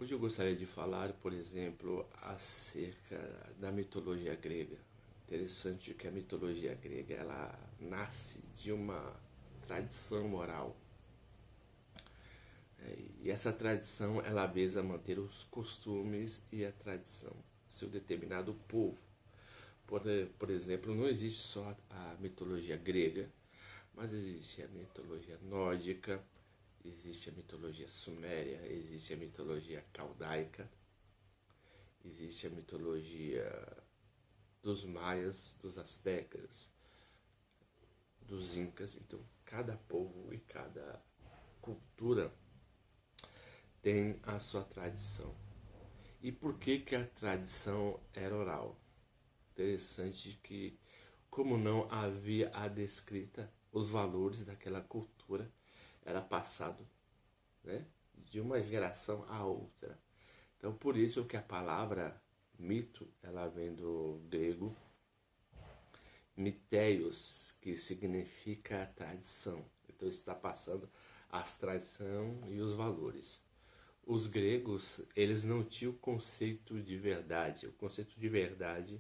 Hoje eu gostaria de falar, por exemplo, acerca da mitologia grega. Interessante que a mitologia grega ela nasce de uma tradição oral. E essa tradição ela visa manter os costumes e a tradição do seu determinado povo. Por exemplo, não existe só a mitologia grega, mas existe a mitologia nórdica, existe a mitologia suméria, existe a mitologia caldaica, existe a mitologia dos maias, dos astecas, dos incas. Então, cada povo e cada cultura tem a sua tradição. E por que a tradição era oral? Interessante que, como não havia a descrita, os valores daquela cultura era passado, né, de uma geração a outra. Então, por isso que a palavra mito, ela vem do grego miteios, que significa tradição. Então, está passando as tradições e os valores. Os gregos, eles não tinham o conceito de verdade. O conceito de verdade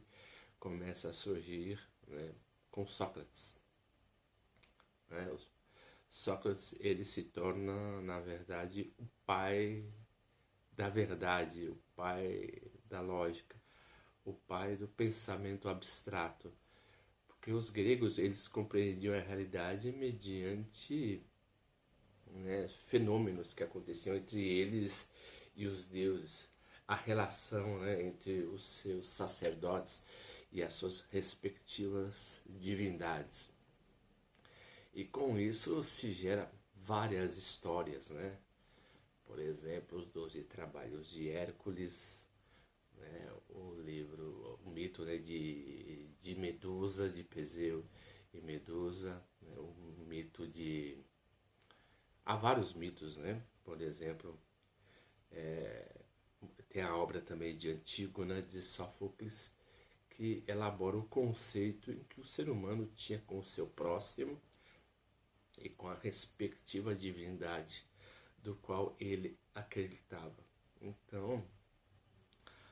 começa a surgir, né, com Sócrates. Né? Sócrates ele se torna, na verdade, o pai da verdade, o pai da lógica, o pai do pensamento abstrato. Porque os gregos eles compreendiam a realidade mediante, né, fenômenos que aconteciam entre eles e os deuses, a relação, né, entre os seus sacerdotes e as suas respectivas divindades. E com isso se gera várias histórias, né? Por exemplo, os 12 trabalhos de Hércules, né? O mito, né, de Medusa, de Peseu e Medusa, né? O mito de... Há vários mitos, né? Por exemplo, tem a obra também de Antígona, de Sófocles, que elabora o conceito em que o ser humano tinha com o seu próximo e com a respectiva divindade do qual ele acreditava. Então,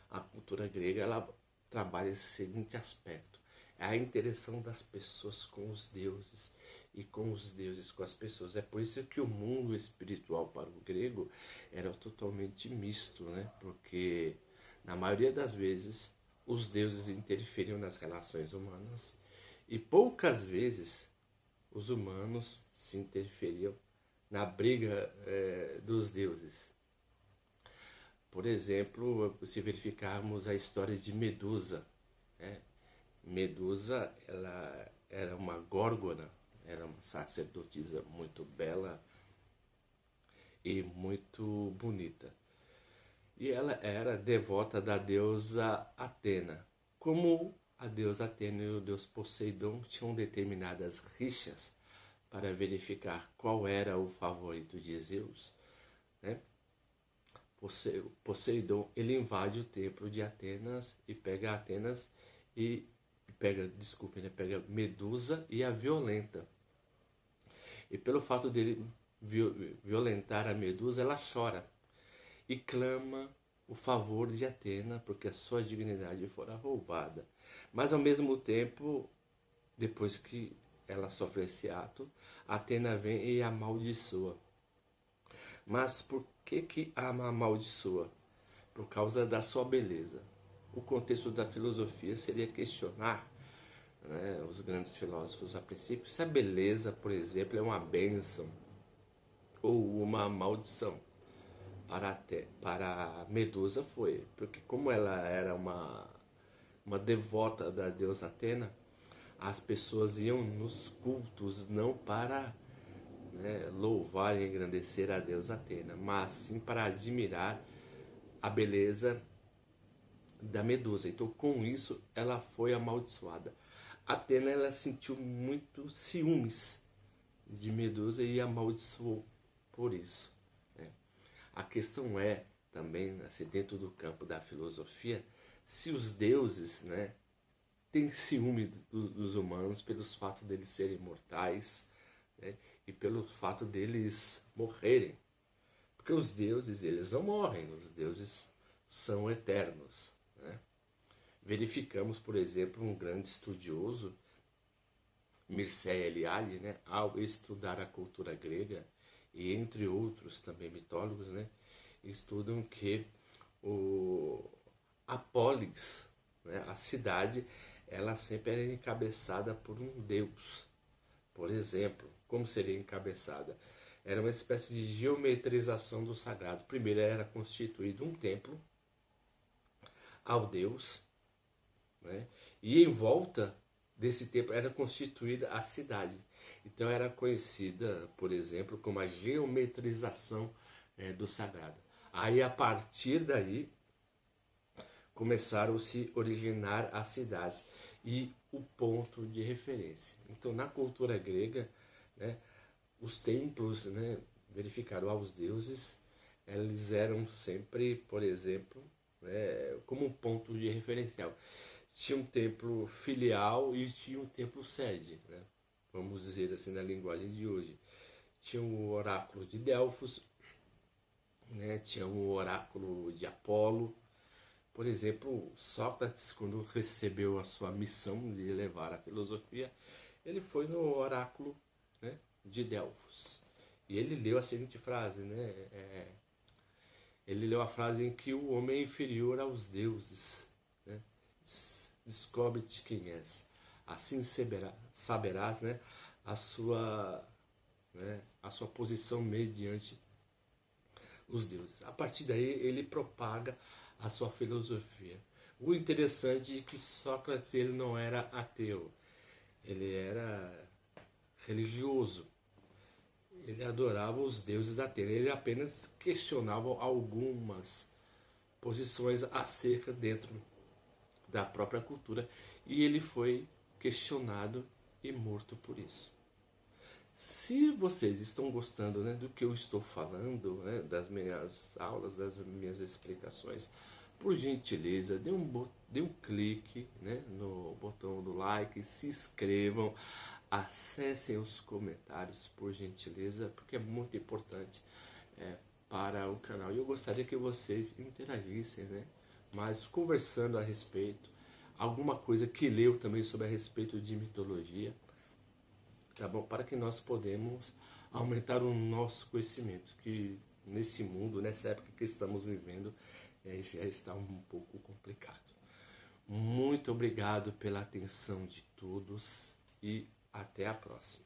a cultura grega ela trabalha esse seguinte aspecto: é a interação das pessoas com os deuses e com os deuses com as pessoas. É por isso que o mundo espiritual para o grego era totalmente misto, né? Porque na maioria das vezes os deuses interferiam nas relações humanas e poucas vezes os humanos se interferiam na briga dos deuses. Por exemplo, se verificarmos a história de Medusa, né? Medusa ela era uma górgona, era uma sacerdotisa muito bela e muito bonita. E ela era devota da deusa Atena. Como a deusa Atena e o deus Poseidon tinham determinadas rixas para verificar qual era o favorito de Zeus, né? Poseidon ele invade o templo de Atenas e pega Atenas e pega Medusa e a violenta. E pelo fato dele violentar a Medusa, ela chora e clama o favor de Atena, porque a sua dignidade fora roubada. Mas ao mesmo tempo, depois que ela sofre esse ato, Atena vem e a amaldiçoa. Mas por que a amaldiçoa? Por causa da sua beleza. O contexto da filosofia seria questionar, né, os grandes filósofos a princípio, se a beleza, por exemplo, é uma bênção ou uma maldição. Para Medusa foi, porque como ela era uma devota da deusa Atena, as pessoas iam nos cultos não para, né, louvar e engrandecer a deusa Atena, mas sim para admirar a beleza da Medusa. Então, com isso, ela foi amaldiçoada. Atena ela sentiu muito ciúmes de Medusa e amaldiçoou por isso, né? A questão é também, assim, dentro do campo da filosofia, se os deuses, né, têm ciúme dos humanos pelos fatos deles serem mortais, né, e pelo fato deles morrerem. Porque os deuses, eles não morrem, os deuses são eternos, né? Verificamos, por exemplo, um grande estudioso, Mircea Eliade, né, ao estudar a cultura grega, e entre outros também mitólogos, né, estudam que a polis, né, a cidade, ela sempre era encabeçada por um deus. Por exemplo, como seria encabeçada? Era uma espécie de geometrização do sagrado. Primeiro era constituído um templo ao deus, né? E em volta desse templo era constituída a cidade. Então era conhecida, por exemplo, como a geometrização do sagrado. Aí a partir daí começaram a se originar as cidades e o ponto de referência. Então na cultura grega, né, os templos, né, verificaram aos deuses, eles eram sempre, por exemplo, né, como um ponto de referencial. Tinha um templo filial e tinha um templo sede, né? Vamos dizer assim na linguagem de hoje. Tinha o oráculo de Delfos, né? Tinha o oráculo de Apolo. Por exemplo, Sócrates, quando recebeu a sua missão de levar a filosofia, ele foi no oráculo, né, de Delfos. E ele leu a seguinte frase, né? Ele leu a frase em que o homem é inferior aos deuses, né? Descobre-te quem és, assim saberás, né, a sua posição mediante os deuses. A partir daí ele propaga a sua filosofia. O interessante é que Sócrates, ele não era ateu, ele era religioso. Ele adorava os deuses da terra. Ele apenas questionava algumas posições acerca dentro da própria cultura, e ele foi questionado e morto por isso. Se vocês estão gostando, né, do que eu estou falando, né, das minhas aulas, das minhas explicações, por gentileza, dê um clique, né, no botão do like, se inscrevam, acessem os comentários, por gentileza, porque é muito importante para o canal. E eu gostaria que vocês interagissem, né, mas conversando a respeito, alguma coisa que leu também sobre a respeito de mitologia, tá bom? Para que nós podemos aumentar o nosso conhecimento, que nesse mundo, nessa época que estamos vivendo, já está um pouco complicado. Muito obrigado pela atenção de todos e até a próxima.